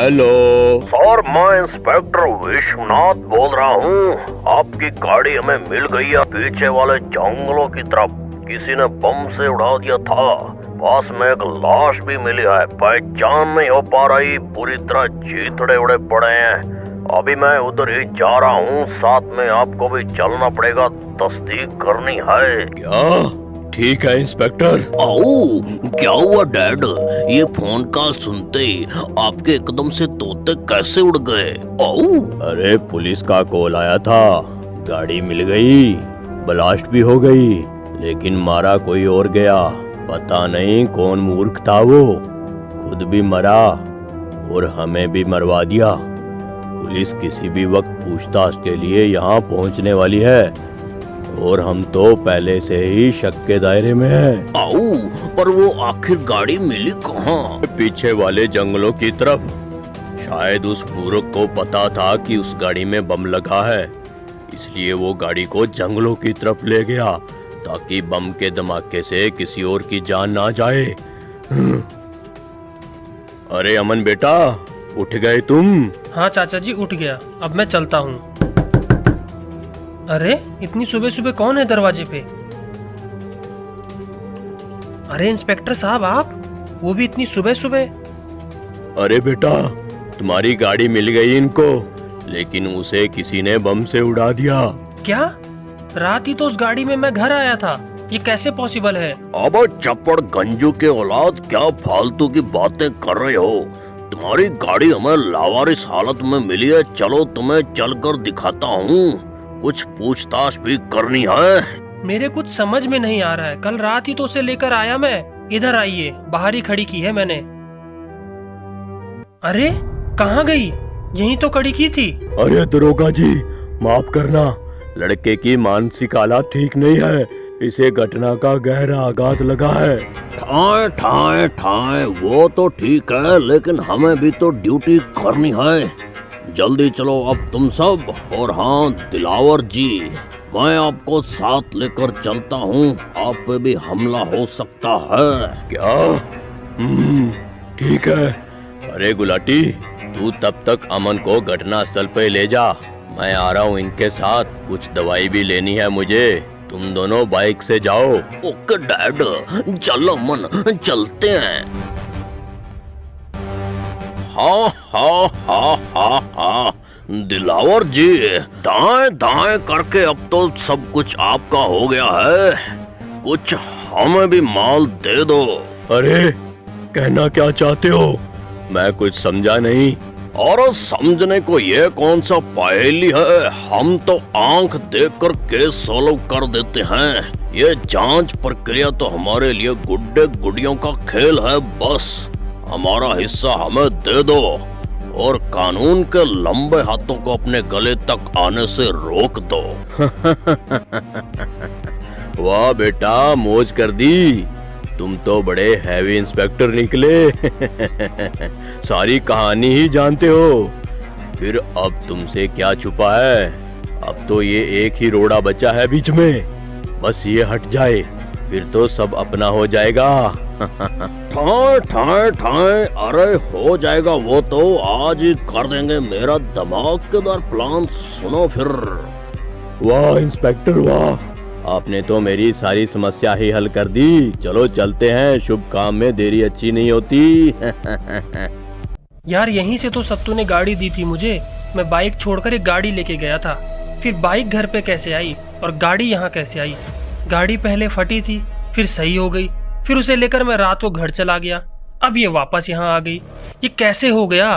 Hello sir, मैं inspector Vishwanath बोल रहा हूँ। आपकी गाड़ी हमें मिल गई है पीछे वाले जंगलों की तरफ। किसी ने बम से उड़ा दिया था। पास में एक लाश भी मिली है, पहचान नहीं हो पा रही, पूरी तरह चीथड़े उड़े पड़े हैं। अभी मैं उधर ही जा रहा हूँ, साथ में आपको भी चलना पड़ेगा, तस्दीक करनी है। क्या? ठीक है इंस्पेक्टर। आओ, क्या हुआ डैड? ये फोन कॉल सुनते ही आपके एकदम से तोते कैसे उड़ गए? आओ। अरे पुलिस का कॉल आया था, गाड़ी मिल गई, ब्लास्ट भी हो गई, लेकिन मारा कोई और गया। पता नहीं कौन मूर्ख था, वो खुद भी मरा और हमें भी मरवा दिया। पुलिस किसी भी वक्त पूछताछ के लिए यहाँ पहुँचने वाली है और हम तो पहले से ही शक के दायरे में हैं। आओ, पर वो आखिर गाड़ी मिली कहाँ? पीछे वाले जंगलों की तरफ। शायद उस मूर्ख को पता था कि उस गाड़ी में बम लगा है, इसलिए वो गाड़ी को जंगलों की तरफ ले गया ताकि बम के धमाके से किसी और की जान ना जाए। अरे अमन बेटा, उठ गए तुम? हाँ चाचा जी, उठ गया। अब मैं चलता हूँ। अरे इतनी सुबह सुबह कौन है दरवाजे पे? अरे इंस्पेक्टर साहब, आप? वो भी इतनी सुबह सुबह? अरे बेटा, तुम्हारी गाड़ी मिल गई इनको, लेकिन उसे किसी ने बम से उड़ा दिया। क्या? रात ही तो उस गाड़ी में मैं घर आया था, ये कैसे पॉसिबल है? अब चप्पड़ गंजू के औलाद, क्या फालतू की बातें कर रहे हो? तुम्हारी गाड़ी हमें लावारिस हालत में मिली है। चलो तुम्हें चलकर दिखाता हूँ, कुछ पूछताछ भी करनी है। मेरे कुछ समझ में नहीं आ रहा है। कल रात ही तो उसे लेकर आया मैं। इधर आइए, बाहर ही खड़ी की है मैंने। अरे कहाँ गई? यहीं तो खड़ी की थी। अरे दरोगा जी, माफ करना, लड़के की मानसिक हालत ठीक नहीं है, इसे घटना का गहरा आघात लगा है। ठाए ठाए ठाए, वो तो ठीक है, लेकिन हमें भी तो ड्यूटी करनी है। जल्दी चलो अब तुम सब। और हाँ दिलावर जी, मैं आपको साथ लेकर चलता हूँ, आप पे भी हमला हो सकता है। क्या? ठीक है। अरे गुलाटी, तू तब तक अमन को घटना स्थल पे ले जा, मैं आ रहा हूँ इनके साथ, कुछ दवाई भी लेनी है मुझे। तुम दोनों बाइक से जाओ। ओके डैड, चलो अमन, चलते हैं। हाँ हाँ हाँ हाँ हाँ, दिलावर जी, दाएं दाएं करके अब तो सब कुछ आपका हो गया है, कुछ हमें भी माल दे दो। अरे कहना क्या चाहते हो? मैं कुछ समझा नहीं। और समझने को ये कौन सा पहेली है, हम तो आंख देखकर केस सॉल्व कर देते हैं। ये जांच प्रक्रिया तो हमारे लिए गुड्डे गुड़ियों का खेल है। बस हमारा हिस्सा हमें दे दो और कानून के लंबे हाथों को अपने गले तक आने से रोक दो। वाह बेटा, मौज कर दी, तुम तो बड़े हैवी इंस्पेक्टर निकले। सारी कहानी ही जानते हो। फिर अब तुमसे क्या छुपा है? अब तो ये एक ही रोड़ा बचा है बीच में, बस ये हट जाए फिर तो सब अपना हो जाएगा। ठाए ठाए ठाए, अरे हो जाएगा, वो तो आज ही कर देंगे। मेरा धमाकेदार प्लान सुनो फिर। वाह इंस्पेक्टर वाह, आपने तो मेरी सारी समस्या ही हल कर दी। चलो चलते हैं, शुभ काम में देरी अच्छी नहीं होती। यार यहीं से तो सत्तू ने गाड़ी दी थी मुझे। मैं बाइक छोड़कर एक गाड़ी लेके गया था, फिर बाइक घर पे कैसे आई और गाड़ी यहाँ कैसे आई? गाड़ी पहले फटी थी, फिर सही हो गई, फिर उसे लेकर मैं रात को घर चला गया, अब ये वापस यहाँ आ गई। ये कैसे हो गया?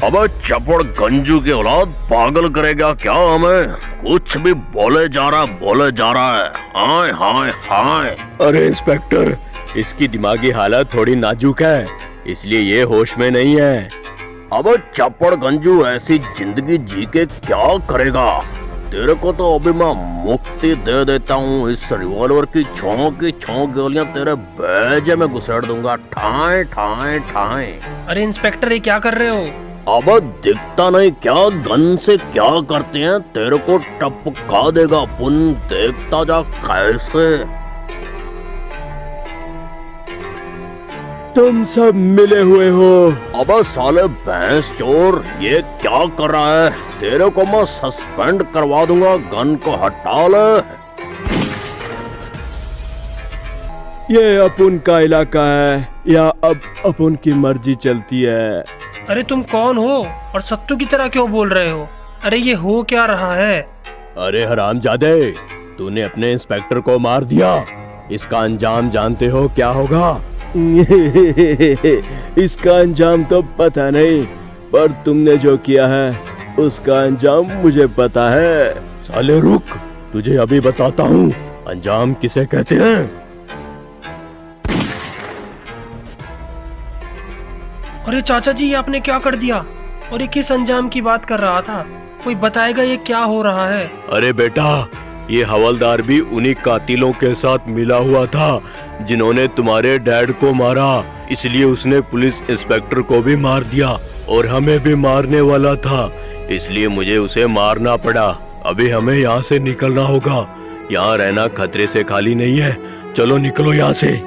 अब चपड़ गंजू की औलाद, पागल करेगा क्या हमें? कुछ भी बोले जा रहा है। हाय हाय हाय। अरे इंस्पेक्टर, इसकी दिमागी हालत थोड़ी नाजुक है, इसलिए ये होश में नहीं है। अब चपड़ गंजू ऐसी जिंदगी जी के क्या करेगा? तेरे को तो अभी मैं मुक्ति दे देता हूँ। इस रिवॉल्वर की छौ गोलियां तेरे भेजे में घुसेड़ दूंगा। ठाए ठाए ठाए। अरे इंस्पेक्टर, ये क्या कर रहे हो? अब दिखता नहीं क्या, गन से क्या करते हैं? तेरे को टपका देगा पुन, देखता जा कैसे। तुम सब मिले हुए हो। अबे साले भैंस चोर, ये क्या कर रहा है? तेरे को मैं सस्पेंड करवा दूंगा, गन को हटा ले। ये अपन का इलाका है, या अब अपन की मर्जी चलती है। अरे तुम कौन हो और सत्तू की तरह क्यों बोल रहे हो? अरे ये हो क्या रहा है? अरे हरामजादे, तूने अपने इंस्पेक्टर को मार दिया। इसका अंजाम जानते हो क्या होगा? इसका अंजाम तो पता नहीं, पर तुमने जो किया है उसका अंजाम मुझे पता है। साले रुक, तुझे अभी बताता हूँ अंजाम किसे कहते हैं। अरे चाचा जी, ये आपने क्या कर दिया? और ये किस अंजाम की बात कर रहा था? कोई बताएगा ये क्या हो रहा है? अरे बेटा, ये हवलदार भी उन्हीं कातिलों के साथ मिला हुआ था जिन्होंने तुम्हारे डैड को मारा, इसलिए उसने पुलिस इंस्पेक्टर को भी मार दिया और हमें भी मारने वाला था, इसलिए मुझे उसे मारना पड़ा। अभी हमें यहाँ से निकलना होगा, यहाँ रहना खतरे से खाली नहीं है। चलो निकलो यहाँ से।